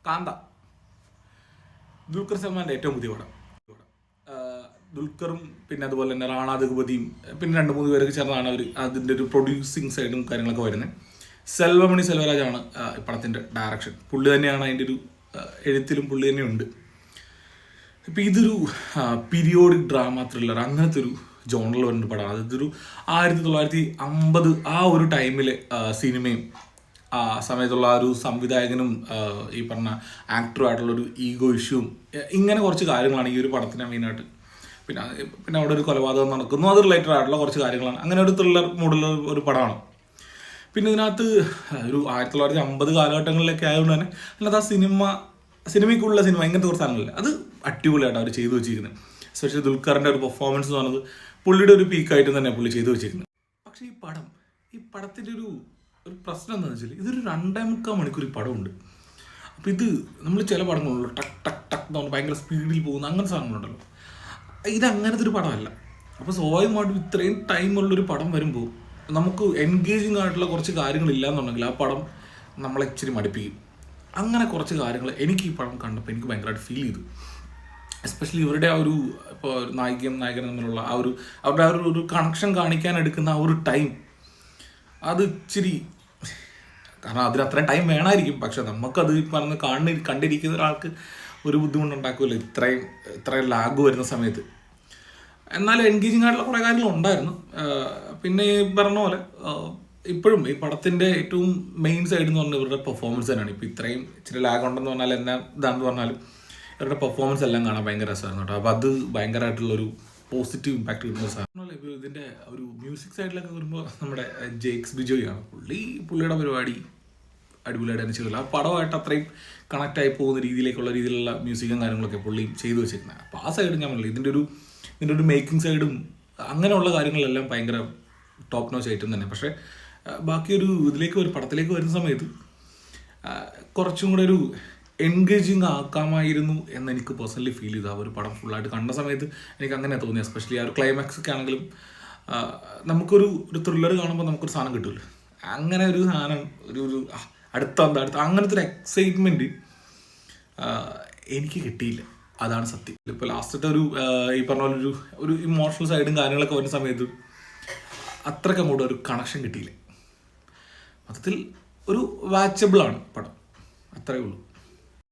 കാന്ത, ദുൽഖർ സൽമാൻ്റെ ഏറ്റവും പുതിയ പടം. ദുൽഖറും പിന്നെ അതുപോലെ തന്നെ റാണ ദഗുപതിയും പിന്നെ 2-3 പേരൊക്കെ ചേർന്നാണ് അവർ അതിൻ്റെ ഒരു പ്രൊഡ്യൂസിങ് സൈഡും കാര്യങ്ങളൊക്കെ വരുന്നത്. സെൽവമണി സെൽവരാജാണ് ഈ പടത്തിൻ്റെ ഡയറക്ഷൻ. പുള്ളി തന്നെയാണ് അതിൻ്റെ ഒരു എഴുത്തിലും പുള്ളി തന്നെയുണ്ട്. ഇപ്പം ഇതൊരു പീരിയോഡിക് ഡ്രാമ ത്രില്ലർ അങ്ങനത്തെ ഒരു ജോണറിൽ വരുന്ന പടമാണ്. അതൊരു 1950 ആ ഒരു ടൈമിലെ സിനിമയും ആ സമയത്തുള്ള ആ ഒരു സംവിധായകനും ഈ പറഞ്ഞ ആക്ടറുമായിട്ടുള്ളൊരു ഈഗോ ഇഷ്യൂവും ഇങ്ങനെ കുറച്ച് കാര്യങ്ങളാണ് ഈ ഒരു പടത്തിന് മെയിനായിട്ട്. പിന്നെ അവിടെ ഒരു കൊലപാതകം നടക്കുന്നു, അത് റിലേറ്റഡ് ആയിട്ടുള്ള കുറച്ച് കാര്യങ്ങളാണ്. അങ്ങനെ ഒരു ത്രില്ലർ മോഡുള്ള ഒരു പടമാണ്. പിന്നെ ഇതിനകത്ത് ഒരു 1950 കാലഘട്ടങ്ങളിലൊക്കെ ആയതുകൊണ്ട് തന്നെ അതിനകത്ത് ആ സിനിമയ്ക്കുള്ള സിനിമ ഇങ്ങനത്തെ കുറച്ച് സാധനങ്ങളില്ല, അത് അടിപൊളിയായിട്ട് അവർ ചെയ്തു വെച്ചിരിക്കുന്നത്. എസ്പെഷ്യലി ദുൽഖറിൻ്റെ ഒരു പെർഫോമൻസ് എന്ന് പറയുന്നത് പുള്ളിയുടെ ഒരു പീക്കായിട്ട് തന്നെ പുള്ളി ചെയ്തു വെച്ചിരിക്കുന്നത്. പക്ഷേ ഈ പടത്തിൻ്റെ ഒരു പ്രശ്നം എന്താണെന്ന് വെച്ചാൽ ഇതൊരു 2.25 മണിക്കൂർ ഈ പടമുണ്ട്. അപ്പോൾ ഇത് നമ്മൾ ചില പടങ്ങളുണ്ടല്ലോ ടക്ക് ടക്ക് ടക്ക് എന്ന് പറഞ്ഞാൽ ഭയങ്കര സ്പീഡിൽ പോകുന്ന അങ്ങനെ സാധനങ്ങളുണ്ടല്ലോ, ഇത് അങ്ങനത്തെ ഒരു പടമല്ല. അപ്പോൾ സ്വാഭാവികമായിട്ടും ഇത്രയും ടൈമുള്ളൊരു പടം വരുമ്പോൾ നമുക്ക് എൻഗേജിങ് ആയിട്ടുള്ള കുറച്ച് കാര്യങ്ങളില്ല എന്നുണ്ടെങ്കിൽ ആ പടം നമ്മളെ ഇച്ചിരി മടുപ്പിക്കും. അങ്ങനെ കുറച്ച് കാര്യങ്ങൾ എനിക്ക് ഈ പടം കണ്ടപ്പോൾ എനിക്ക് ഭയങ്കരമായിട്ട് ഫീൽ ചെയ്തു. എസ്പെഷ്യലി ഇവരുടെ ആ ഒരു ഇപ്പോൾ നായികനും തമ്മിലുള്ള അവരുടെ ആ ഒരു കണക്ഷൻ കാണിക്കാൻ എടുക്കുന്ന ആ ഒരു ടൈം, അത് ഇച്ചിരി, കാരണം അതിന് അത്രയും ടൈം വേണമായിരിക്കും, പക്ഷെ നമുക്കത് പറഞ്ഞ് കണ്ടിരിക്കുന്ന ഒരാൾക്ക് ഒരു ബുദ്ധിമുട്ടുണ്ടാക്കുമല്ലോ ഇത്രയും ലാഗ് വരുന്ന സമയത്ത്. എന്നാലും എൻഗേജിങ് ആയിട്ടുള്ള കുറേ കാര്യങ്ങളുണ്ടായിരുന്നു. പിന്നെ ഈ പറഞ്ഞ പോലെ ഇപ്പോഴും ഈ പടത്തിൻ്റെ ഏറ്റവും മെയിൻ സൈഡ് എന്ന് പറഞ്ഞാൽ ഇവരുടെ പെർഫോമൻസ് തന്നെയാണ്. ഇപ്പോൾ ഇത്രയും ഇച്ചിരി ലാഗ് ഉണ്ടെന്ന് പറഞ്ഞാൽ ഇതാണെന്ന് പറഞ്ഞാലും ഇവരുടെ പെർഫോമൻസ് എല്ലാം കാണാൻ ഭയങ്കര രസമായിരുന്നു കേട്ടോ. അപ്പോൾ അത് ഭയങ്കരമായിട്ടുള്ളൊരു പോസിറ്റീവ് ഇമ്പാക്റ്റ് കിട്ടുന്ന സാധനമല്ല. ഇപ്പോൾ ഇതിൻ്റെ ഒരു മ്യൂസിക് സൈഡിലൊക്കെ വരുമ്പോൾ നമ്മുടെ ജെയ്ക്സ് ബിജോയാണ് പുള്ളിയുടെ പരിപാടി അടിപൊളിയായിട്ട് തന്നെ ചെയ്തില്ല. ആ പടമായിട്ട് അത്രയും കണക്റ്റായി പോകുന്ന രീതിയിലുള്ള മ്യൂസിക്കും കാര്യങ്ങളൊക്കെ പുള്ളിയും ചെയ്തു വെച്ചിരിക്കുന്നത്. അപ്പോൾ ആ സൈഡ് ഞാൻ പറഞ്ഞില്ല, ഇതിൻ്റെ ഒരു മേക്കിംഗ് സൈഡും അങ്ങനെയുള്ള കാര്യങ്ങളെല്ലാം ഭയങ്കര ടോപ്പ് നോച്ച് ഐറ്റം തന്നെ. പക്ഷേ ബാക്കിയൊരു പടത്തിലേക്ക് വരുന്ന സമയത്ത് കുറച്ചും കൂടെ ഒരു എൻഗേജിങ് ആക്കാമായിരുന്നു എന്ന് എനിക്ക് പേഴ്സണലി ഫീൽ ചെയ്തു. ആ ഒരു പടം ഫുള്ളായിട്ട് കണ്ട സമയത്ത് എനിക്ക് അങ്ങനെ തോന്നി. എസ്പെഷ്യലി ആ ഒരു ക്ലൈമാക്സ് ഒക്കെ ആണെങ്കിലും നമുക്കൊരു ത്രില്ലർ കാണുമ്പോൾ നമുക്കൊരു സാധനം കിട്ടുമല്ലോ, അങ്ങനെ ഒരു സാധനം ഒരു അടുത്ത അങ്ങനത്തെ ഒരു എക്സൈറ്റ്മെൻറ്റ് എനിക്ക് കിട്ടിയില്ല. അതാണ് സത്യം. ഇപ്പോൾ ലാസ്റ്റത്തെ ഈ പറഞ്ഞ പോലെ ഒരു ഇമോഷണൽ സൈഡും കാര്യങ്ങളൊക്കെ വരുന്ന സമയത്ത് അത്രയ്ക്ക് അങ്ങോട്ട് ഒരു കണക്ഷൻ കിട്ടിയില്ല. മൊത്തത്തിൽ ഒരു വാച്ചബിളാണ് പടം, അത്രയേ ഉള്ളൂ.